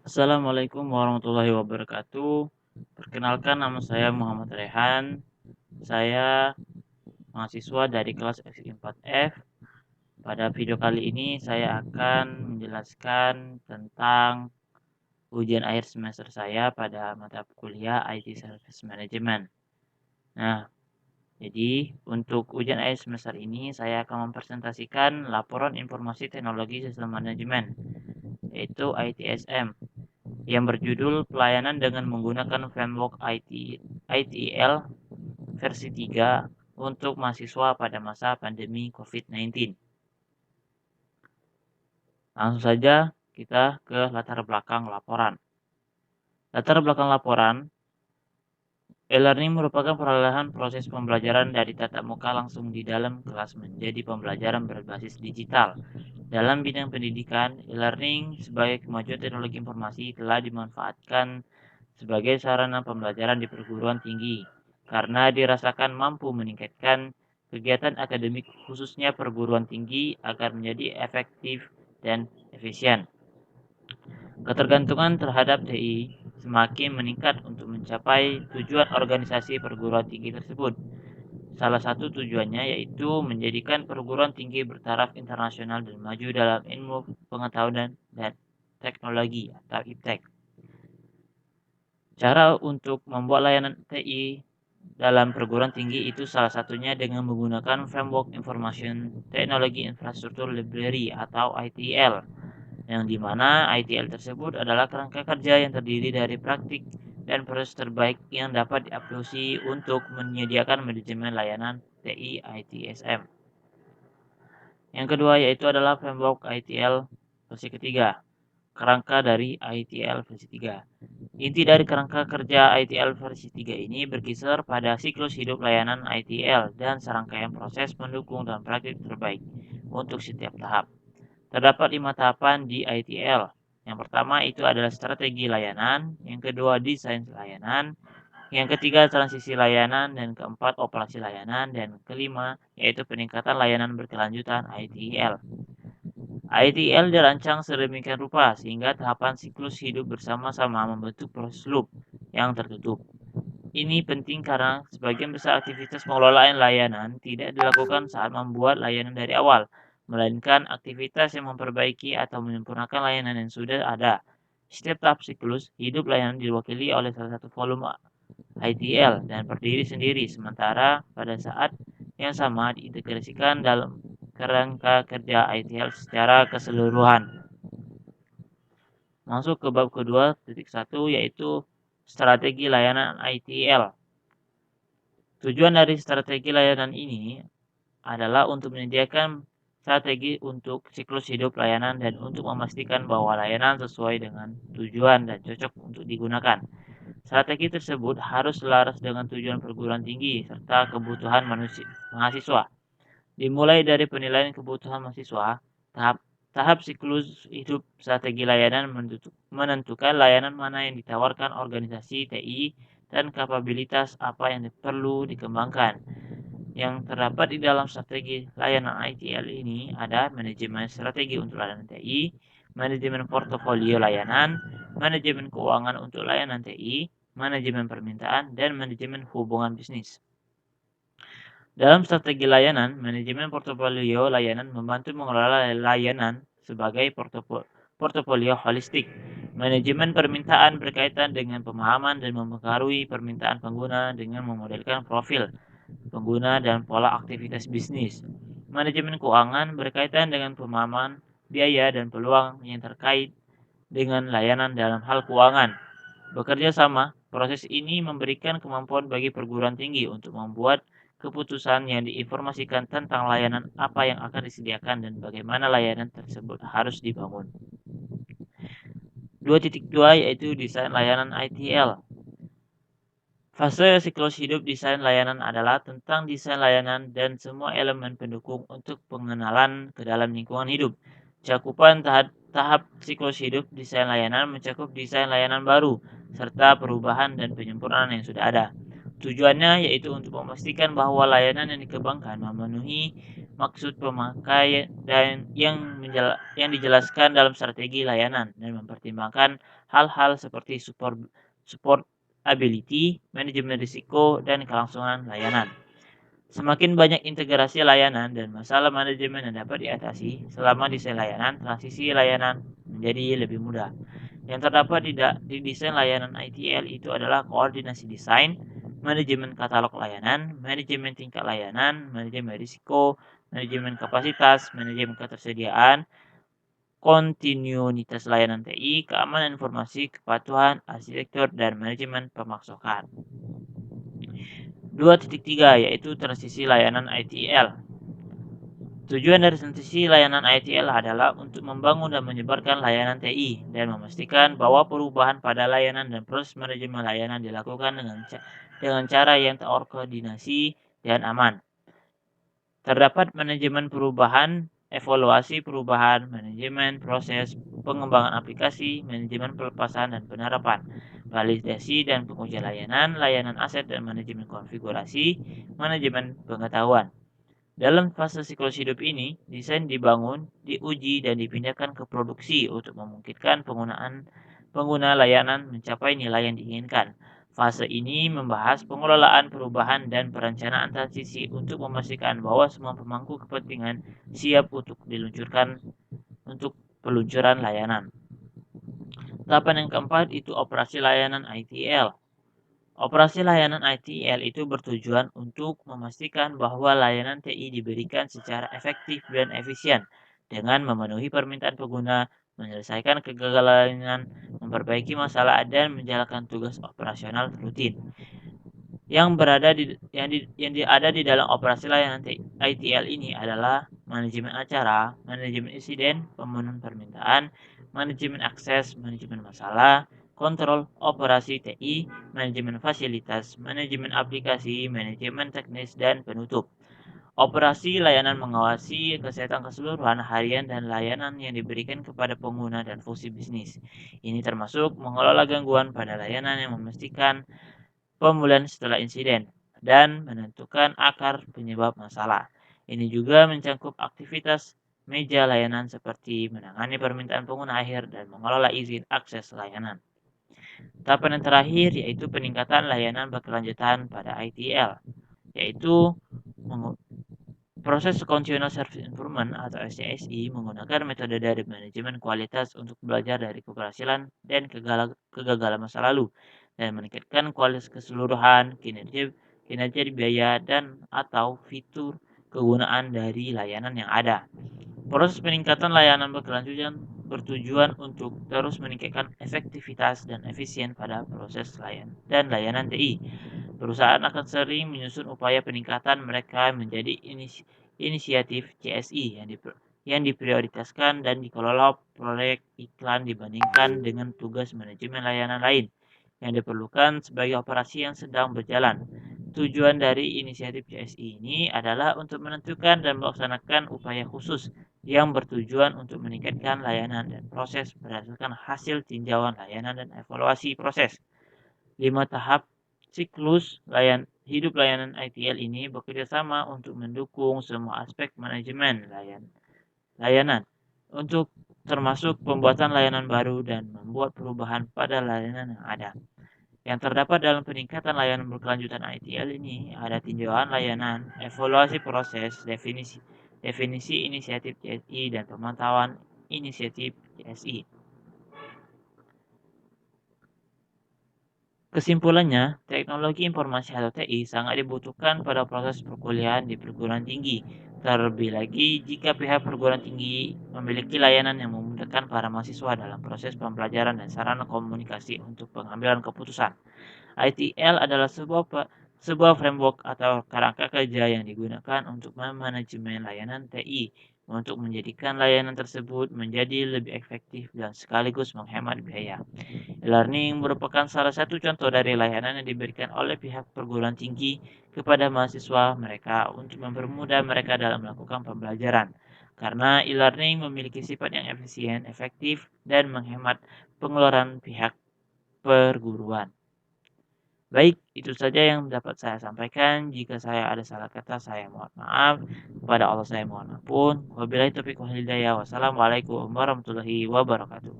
Assalamualaikum warahmatullahi wabarakatuh. Perkenalkan nama saya Muhammad Rehan. Saya mahasiswa dari kelas SI4F. Pada video kali ini saya akan menjelaskan tentang ujian akhir semester saya pada mata kuliah IT Service Management. Nah, jadi untuk ujian akhir semester ini saya akan mempresentasikan laporan informasi teknologi sistem manajemen, yaitu ITSM, yang berjudul pelayanan dengan menggunakan framework ITIL versi 3 untuk mahasiswa pada masa pandemi COVID-19. Langsung saja kita ke latar belakang laporan. Latar belakang laporan, e-learning merupakan peralihan proses pembelajaran dari tatap muka langsung di dalam kelas menjadi pembelajaran berbasis digital. Dalam bidang pendidikan, e-learning sebagai kemajuan teknologi informasi telah dimanfaatkan sebagai sarana pembelajaran di perguruan tinggi karena dirasakan mampu meningkatkan kegiatan akademik khususnya perguruan tinggi agar menjadi efektif dan efisien. Ketergantungan terhadap TI semakin meningkat untuk mencapai tujuan organisasi perguruan tinggi tersebut. Salah satu tujuannya yaitu menjadikan perguruan tinggi bertaraf internasional dan maju dalam ilmu pengetahuan dan teknologi atau IPTEK. Cara untuk membuat layanan TI dalam perguruan tinggi itu salah satunya dengan menggunakan Framework Information Technology Infrastructure Library atau ITL, yang dimana ITL tersebut adalah kerangka kerja yang terdiri dari praktik dan proses terbaik yang dapat diaplikasi untuk menyediakan manajemen layanan TI ITSM. Yang kedua yaitu adalah Framework ITL versi ketiga, kerangka dari ITL versi 3. Inti dari kerangka kerja ITL versi 3 ini berkisar pada siklus hidup layanan ITL dan serangkaian proses pendukung dan praktik terbaik untuk setiap tahap. Terdapat 5 tahapan di ITL. Yang pertama itu adalah strategi layanan, yang kedua desain layanan, yang ketiga transisi layanan, dan keempat operasi layanan, dan kelima yaitu peningkatan layanan berkelanjutan ITL. ITL dirancang sedemikian rupa sehingga tahapan siklus hidup bersama-sama membentuk proses loop yang tertutup. Ini penting karena sebagian besar aktivitas pengelolaan layanan tidak dilakukan saat membuat layanan dari awal, melainkan aktivitas yang memperbaiki atau menyempurnakan layanan yang sudah ada. Setiap tahap siklus hidup layanan diwakili oleh salah satu volume ITL dan berdiri sendiri, sementara pada saat yang sama diintegrasikan dalam kerangka kerja ITL secara keseluruhan. Masuk ke bab kedua, titik 1, yaitu strategi layanan ITL. Tujuan dari strategi layanan ini adalah untuk menyediakan strategi untuk siklus hidup layanan dan untuk memastikan bahwa layanan sesuai dengan tujuan dan cocok untuk digunakan. Strategi tersebut harus selaras dengan tujuan perguruan tinggi serta kebutuhan mahasiswa. Dimulai dari penilaian kebutuhan mahasiswa, tahap siklus hidup strategi layanan menentukan layanan mana yang ditawarkan organisasi TI dan kapabilitas apa yang perlu dikembangkan. Yang terdapat di dalam strategi layanan ITL ini ada manajemen strategi untuk layanan TI, manajemen portofolio layanan, manajemen keuangan untuk layanan TI, manajemen permintaan, dan manajemen hubungan bisnis. Dalam strategi layanan, manajemen portofolio layanan membantu mengelola layanan sebagai portofolio holistik. Manajemen permintaan berkaitan dengan pemahaman dan mempengaruhi permintaan pengguna dengan memodelkan profil pengguna dan pola aktivitas bisnis. Manajemen keuangan berkaitan dengan pemahaman biaya dan peluang yang terkait dengan layanan dalam hal keuangan. Bekerja sama, proses ini memberikan kemampuan bagi perguruan tinggi untuk membuat keputusan yang diinformasikan tentang layanan apa yang akan disediakan dan bagaimana layanan tersebut harus dibangun. 2.2 yaitu desain layanan ITL. Fase siklus hidup desain layanan adalah tentang desain layanan dan semua elemen pendukung untuk pengenalan ke dalam lingkungan hidup. Cakupan tahap siklus hidup desain layanan mencakup desain layanan baru, serta perubahan dan penyempurnaan yang sudah ada. Tujuannya yaitu untuk memastikan bahwa layanan yang dikembangkan memenuhi maksud pemakai dan yang dijelaskan dalam strategi layanan dan mempertimbangkan hal-hal seperti supportability, manajemen risiko, dan kelangsungan layanan. Semakin banyak integrasi layanan dan masalah manajemen yang dapat diatasi selama desain layanan, transisi layanan menjadi lebih mudah. Yang terdapat di desain layanan ITL itu adalah koordinasi desain, manajemen katalog layanan, manajemen tingkat layanan, manajemen risiko, manajemen kapasitas, manajemen ketersediaan, kontinuitas layanan TI, keamanan informasi, kepatuhan, arsitektur, dan manajemen pemasukan. 2.3 yaitu transisi layanan ITL. Tujuan dari transisi layanan ITL adalah untuk membangun dan menyebarkan layanan TI dan memastikan bahwa perubahan pada layanan dan proses manajemen layanan dilakukan dengan cara yang terkoordinasi dan aman. Terdapat manajemen perubahan, evaluasi perubahan, manajemen proses pengembangan aplikasi, manajemen pelepasan dan penerapan, validasi dan pengujian layanan aset dan manajemen konfigurasi, manajemen pengetahuan. Dalam fase siklus hidup ini, desain dibangun, diuji, dan dipindahkan ke produksi untuk memungkinkan pengguna layanan mencapai nilai yang diinginkan. Fase ini membahas pengelolaan perubahan dan perencanaan transisi untuk memastikan bahwa semua pemangku kepentingan siap untuk peluncuran layanan. Tahapan yang keempat itu operasi layanan ITL. Operasi layanan ITL itu bertujuan untuk memastikan bahwa layanan TI diberikan secara efektif dan efisien dengan memenuhi permintaan pengguna, menyelesaikan kegagalan, memperbaiki masalah, dan menjalankan tugas operasional rutin. Yang ada di dalam operasi layanan ITL ini adalah manajemen acara, manajemen insiden, pemenuhan permintaan, manajemen akses, manajemen masalah, kontrol operasi TI, manajemen fasilitas, manajemen aplikasi, manajemen teknis, dan penutup. Operasi layanan mengawasi kesehatan keseluruhan harian dan layanan yang diberikan kepada pengguna dan fungsi bisnis. Ini termasuk mengelola gangguan pada layanan yang memastikan pemulihan setelah insiden dan menentukan akar penyebab masalah. Ini juga mencakup aktivitas meja layanan seperti menangani permintaan pengguna akhir dan mengelola izin akses layanan. Tahapan yang terakhir yaitu peningkatan layanan berkelanjutan pada ITL, yaitu proses Continuous Service Improvement atau SCSI menggunakan metode dari manajemen kualitas untuk belajar dari keberhasilan dan kegagalan masa lalu dan meningkatkan kualitas keseluruhan, kinerja biaya, dan atau fitur kegunaan dari layanan yang ada. Proses peningkatan layanan berkelanjutan bertujuan untuk terus meningkatkan efektivitas dan efisien pada proses layanan TI. Perusahaan akan sering menyusun upaya peningkatan mereka menjadi inisiatif CSI yang diprioritaskan dan dikelola proyek iklan dibandingkan dengan tugas manajemen layanan lain yang diperlukan sebagai operasi yang sedang berjalan. Tujuan dari inisiatif CSI ini adalah untuk menentukan dan melaksanakan upaya khusus yang bertujuan untuk meningkatkan layanan dan proses berdasarkan hasil tinjauan layanan dan evaluasi proses. 5 tahap siklus hidup layanan ITL ini bekerja sama untuk mendukung semua aspek manajemen layanan untuk termasuk pembuatan layanan baru dan membuat perubahan pada layanan yang ada. Yang terdapat dalam peningkatan layanan berkelanjutan ITL ini ada tinjauan layanan, evaluasi proses, definisi inisiatif CSI, dan pemantauan inisiatif CSI. Kesimpulannya, teknologi informasi atau TI sangat dibutuhkan pada proses perkuliahan di perguruan tinggi. Terlebih lagi jika pihak perguruan tinggi memiliki layanan yang memudahkan para mahasiswa dalam proses pembelajaran dan sarana komunikasi untuk pengambilan keputusan. ITL adalah sebuah framework atau kerangka kerja yang digunakan untuk memanajemen layanan TI untuk menjadikan layanan tersebut menjadi lebih efektif dan sekaligus menghemat biaya. E-learning merupakan salah satu contoh dari layanan yang diberikan oleh pihak perguruan tinggi kepada mahasiswa mereka untuk mempermudah mereka dalam melakukan pembelajaran. Karena e-learning memiliki sifat yang efisien, efektif, dan menghemat pengeluaran pihak perguruan. Baik, itu saja yang dapat saya sampaikan. Jika saya ada salah kata, saya mohon maaf. Kepada Allah saya mohon ampun. Wabillahi taufiq wal hidayah. Wassalamualaikum warahmatullahi wabarakatuh.